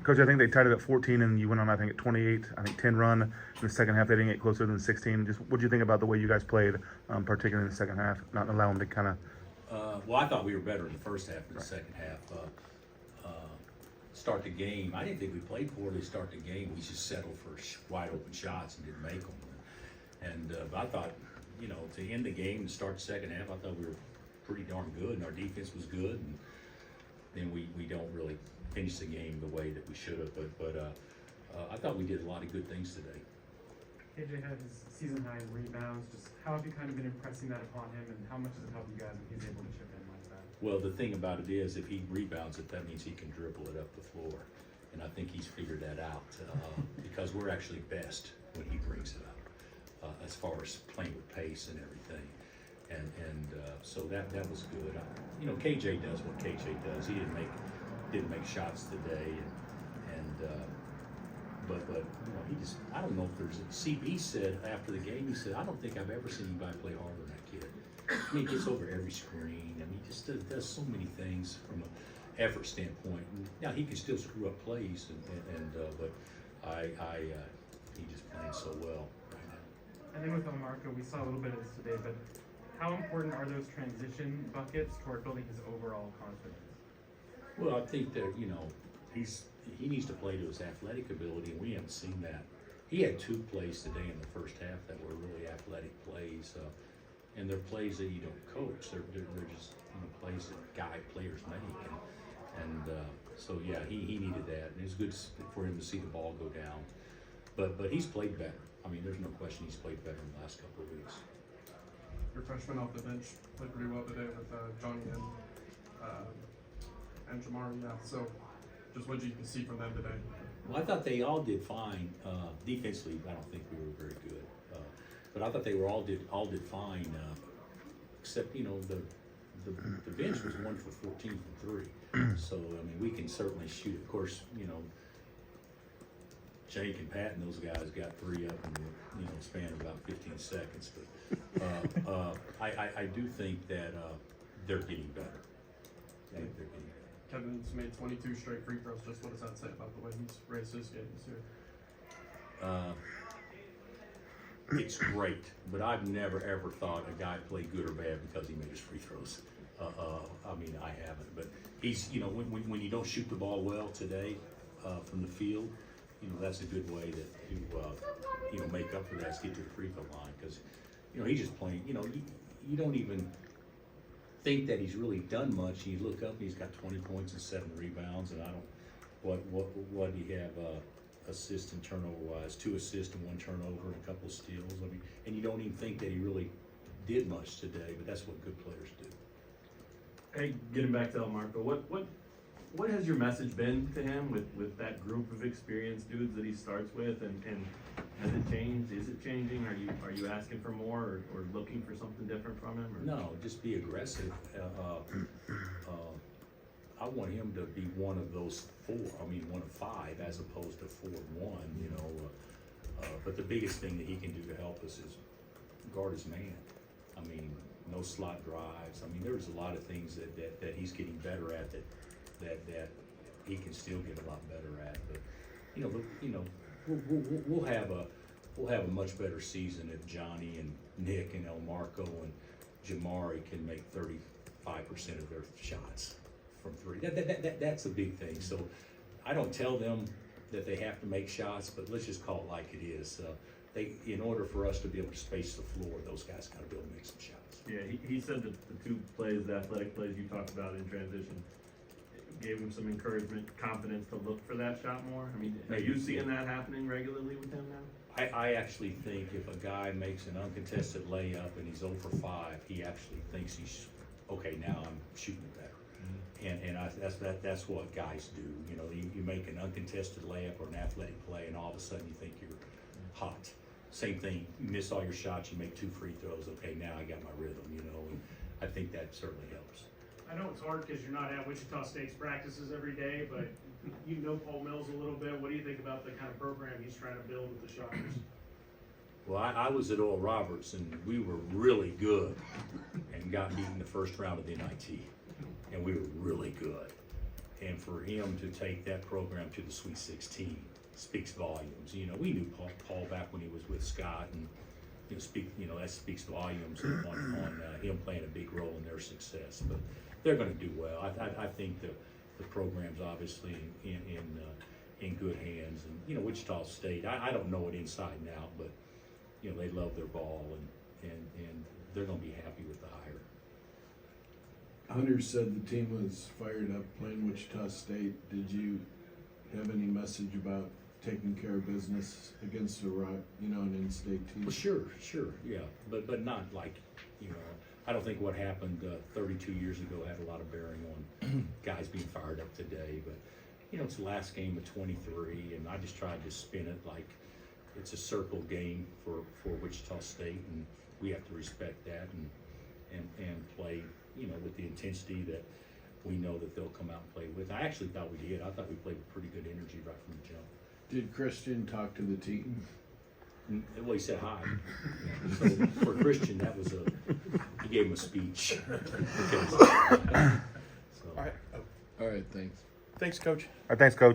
Coach, I think they tied it at 14, and you went on, I think, at 28. I think 10 run in the second half. They didn't get closer than 16. Just what do you think about the way you guys played, particularly in the second half, not allowing them to kind of? Well, I thought we were better in the first half than the second half. Start the game. I didn't think we played poorly to start the game. We just settled for wide open shots and didn't make them. And but I thought, you know, to end the game and start the second half, I thought we were pretty darn good, and our defense was good. And then we don't really finish the game the way that we should have. But I thought we did a lot of good things today. KJ had his season high in rebounds. Just how have you kind of been impressing that upon him, and how much does it help you guys when he's able to chip in like that? Well, the thing about it is, if he rebounds it, that means he can dribble it up the floor, and I think he's figured that out because we're actually best when he brings it up, as far as playing with pace and everything, and so that was good. You know, KJ does what KJ does. He didn't make shots today, but you know, he just, I don't know if there's CB said after the game, he said, I don't think I've ever seen anybody play harder than that kid. I mean, he gets over every screen. I mean, he just does so many things from an effort standpoint. And now he can still screw up plays, but he just playing so well right now. And then with Marco, we saw a little bit of this today, but how important are those transition buckets toward building his overall confidence? Well, I think that, you know, he needs to play to his athletic ability, and we haven't seen that. He had 2 plays today in the first half that were really athletic plays, and they're plays that you don't coach. They're just, you know, plays that players make, and so yeah, he needed that, and it's good for him to see the ball go down. But he's played better. I mean, there's no question he's played better in the last couple of weeks. Your freshman off the bench played pretty well today with Johnny and Jamari. Yeah. So, just what did you see from them today? Well, I thought they all did fine. Defensively, I don't think we were very good, but I thought they all did fine. Except, you know, the bench was 1 for 14 from 3. So I mean, we can certainly shoot. Of course, you know, Jake and Pat and those guys got 3 up in the, you know, span of about 15 seconds. But I do think that they're getting better. They're getting better. Kevin's made 22 straight free throws. Just what does that say about the way he's raised his game this year? It's great, but I've never ever thought a guy played good or bad because he made his free throws. I mean, I haven't, but he's, you know, when you don't shoot the ball well today from the field, you know, that's a good way to you know, make up for that, is get to the free throw line, because, you know, he's just playing, you know, you don't even think that he's really done much. You look up and he's got 20 points and 7 rebounds, and I don't, what do you have, assist and turnover wise, 2 assists and 1 turnover and a couple of steals. I mean, and you don't even think that he really did much today, but that's what good players do. Hey, getting back to El Marco, what has your message been to him with that group of experienced dudes that he starts with, and has it changed? Is it changing? Are you asking for more or looking for something different from him? Or? No, just be aggressive. I want him to be one of those 4. I mean, one of 5 as opposed to 4 and 1. You know, but the biggest thing that he can do to help us is guard his man. I mean, no slot drives. I mean, there's a lot of things that he's getting better at that he can still get a lot better at. But you know, we'll have a much better season if Johnny and Nick and El Marco and Jamari can make 35% of their shots from 3. That's a big thing. So I don't tell them that they have to make shots, but let's just call it like it is. In order for us to be able to space the floor, those guys got to be able to make some shots. Yeah, he said that the 2 plays, the athletic plays you talked about in transition, gave him some encouragement, confidence to look for that shot more. I mean, are you seeing that happening regularly with him now? I actually think if a guy makes an uncontested layup and he's 0 for 5, he actually thinks he's, okay, now I'm shooting it better. And that's what guys do. You know, you make an uncontested layup or an athletic play, and all of a sudden you think you're hot. Same thing, you miss all your shots, you make 2 free throws, okay, now I got my rhythm, you know, and I think that certainly helps. I know it's hard because you're not at Wichita State's practices every day, but you know Paul Mills a little bit. What do you think about the kind of program he's trying to build with the Shockers? Well, I was at Oral Roberts, and we were really good and got beaten the first round of the NIT, and we were really good. And for him to take that program to the Sweet 16 speaks volumes. You know, we knew Paul back when he was with Scott, and that speaks volumes on him playing a big role in their success. But they're going to do well. I think the program's obviously in good hands. And Wichita State, I don't know it inside and out, but they love their ball, and they're going to be happy with the hire. Hunter said the team was fired up playing Wichita State. Did you have any message about taking care of business against an in-state team? Well, sure, yeah, but not like, I don't think what happened 32 years ago had a lot of bearing on guys being fired up today. But it's the last game of 23, and I just tried to spin it like it's a circle game for Wichita State, and we have to respect that and play, with the intensity that we know that they'll come out and play with. I actually thought we did. I thought we played with pretty good energy right from the jump. Did Christian talk to the team? Well, he said hi. So for Christian, that was he gave him a speech. So. All right, thanks. Thanks, Coach. Thanks, Coach.